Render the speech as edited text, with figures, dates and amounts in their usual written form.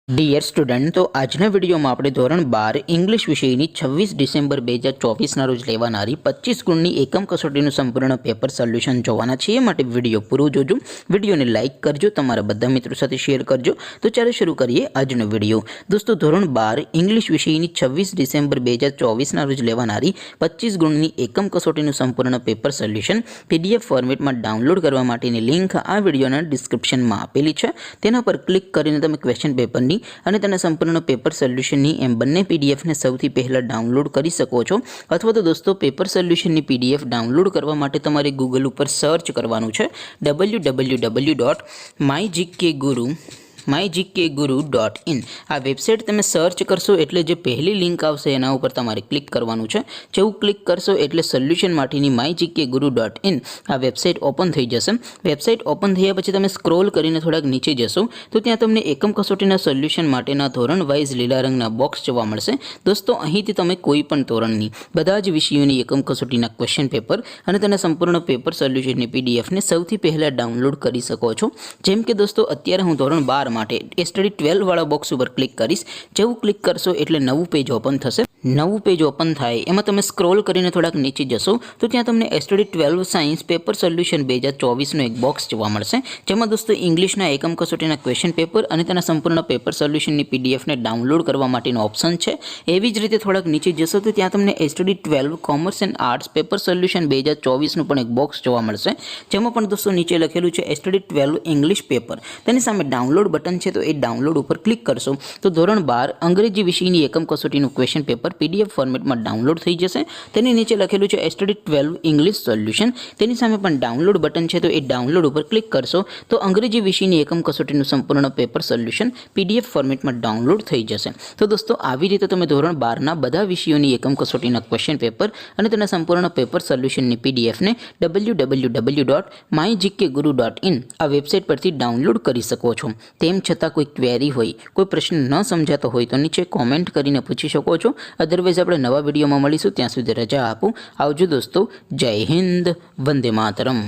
Dear student, તો આજના વિડીયોમાં આપણે ધોરણ 12 ઇંગ્લિશ વિષયની 26 ડિસેમ્બર 2024ના રોજ લેવાનારી 25 ગુણની એકમ કસોટીનું સંપૂર્ણ પેપર સોલ્યુશન જોવાના છીએ. માટે વિડીયો પૂરો જોજો, વિડીયોને લાઇક કરજો, તમારા બધા મિત્રો સાથે શેર કરજો. તો ચાલો શરૂ કરીએ આજનો વિડીયો. દોસ્તો, ધોરણ 12 ઇંગ્લિશ વિષયની 26 ડિસેમ્બર 2024ના રોજ લેવાનારી 25 ગુણની એકમ કસોટીનું સંપૂર્ણ પેપર સોલ્યુશન PDF ફોર્મેટમાં ડાઉનલોડ કરવા માટેની લિંક આ વિડીયોના ડિસ્ક્રિપ્શનમાં આપેલી છે. તેના પર ક્લિક કરીને તમે ક્વેશ્ચન પેપરની અને તેના સંપૂર્ણ પેપર સોલ્યુશનની એમ બંને પીડીએફને સૌથી પહેલાં ડાઉનલોડ કરી શકો છો. અથવા તો દોસ્તો, પેપર સોલ્યુશનની PDF ડાઉનલોડ કરવા માટે તમારે ગૂગલ ઉપર સર્ચ કરવાનું છે www.mygkguru.in. આ વેબસાઇટ તમે સર્ચ કરશો એટલે જે પહેલી લિંક આવશે એના ઉપર તમારે ક્લિક કરવાનું છે. જેવું ક્લિક કરશો એટલે સોલ્યુશન માટેની mygkguru.in આ વેબસાઇટ ઓપન થઈ જશે. વેબસાઇટ ઓપન થયા પછી તમે સ્ક્રોલ કરીને થોડાક નીચે જશો તો ત્યાં તમને એકમ કસોટીના સોલ્યુશન માટેના ધોરણ વાઇઝ લીલા રંગના બોક્સ જોવા મળશે. દોસ્તો, અહીંથી તમે કોઈ પણ ધોરણની બધા જ વિષયોની એકમ કસોટીના ક્વેશ્ચન પેપર અને તેના સંપૂર્ણ પેપર સોલ્યુશનની PDFને સૌથી પહેલાં ડાઉનલોડ કરી શકો છો. જેમ કે દોસ્તો, અત્યારે હું ધોરણ 12 માટે સ્ટડી 12 વાળા બોક્સ ઉપર ક્લિક કરીશ. જેવું ક્લિક કરશો એટલે નવું પેજ ઓપન થશે. નવું પેજ ઓપન થાય એમાં તમે સ્ક્રોલ કરીને થોડાક નીચે જશો તો ત્યાં તમને સ્ટડી 12 સાયન્સ પેપર સોલ્યુશન 2024નો એક બોક્સ જોવા મળશે. જેમાં દોસ્તો ઇંગ્લિશના એકમ કસોટીના ક્વેશ્ચન પેપર અને તેના સંપૂર્ણ પેપર સોલ્યુશનની PDFને ડાઉનલોડ કરવા માટેનો ઓપ્શન છે. એવી જ રીતે થોડાક નીચે જશો તો ત્યાં તમને study 12 commerce and arts paper solution 2024નું પણ એક બોક્સ જોવા મળશે. જેમાં પણ દોસ્તો નીચે લખેલું છે સ્ટડી 12 ઇંગ્લિશ પેપર. તેની સામે ડાઉનલોડ બટન છે, તો એ ડાઉનલોડ ઉપર ક્લિક કરશો તો ધોરણ 12 અંગ્રેજી વિષયની એકમ કસોટીનું ક્વેશ્ચન પેપર PDF ફોર્મેટમાં ડાઉનલોડ થઈ જશે. તેની નીચે લખેલું છે સ્ટડી 12 ઇંગ્લિશ સોલ્યુશન. તેની સામે પણ ડાઉનલોડ બટન છે, તો એ ડાઉનલોડ ઉપર ક્લિક કરશો તો અંગ્રેજી વિષયની એકમ કસોટીનું સંપૂર્ણ પેપર સોલ્યુશન PDF ફોર્મેટમાં ડાઉનલોડ થઈ જશે. તો દોસ્તો, આવી રીતે તમે ધોરણ 12ના બધા વિષયોની એકમ કસોટીના ક્વેશ્ચન પેપર અને તેના સંપૂર્ણ પેપર સોલ્યુશનની PDFને www.mygkguru.in આ વેબસાઇટ પરથી ડાઉનલોડ કરી શકો છો. તેમ છતાં કોઈ ક્વેરી હોય, કોઈ પ્રશ્ન ન સમજાતો હોય તો નીચે કોમેન્ટ કરીને પૂછી શકો છો. અદરવાઇઝ આપણે નવા વિડીયોમાં મળીશું. ત્યાં સુધી રજા આપો. આવજો દોસ્તો. જય હિન્દ. વંદે માતરમ.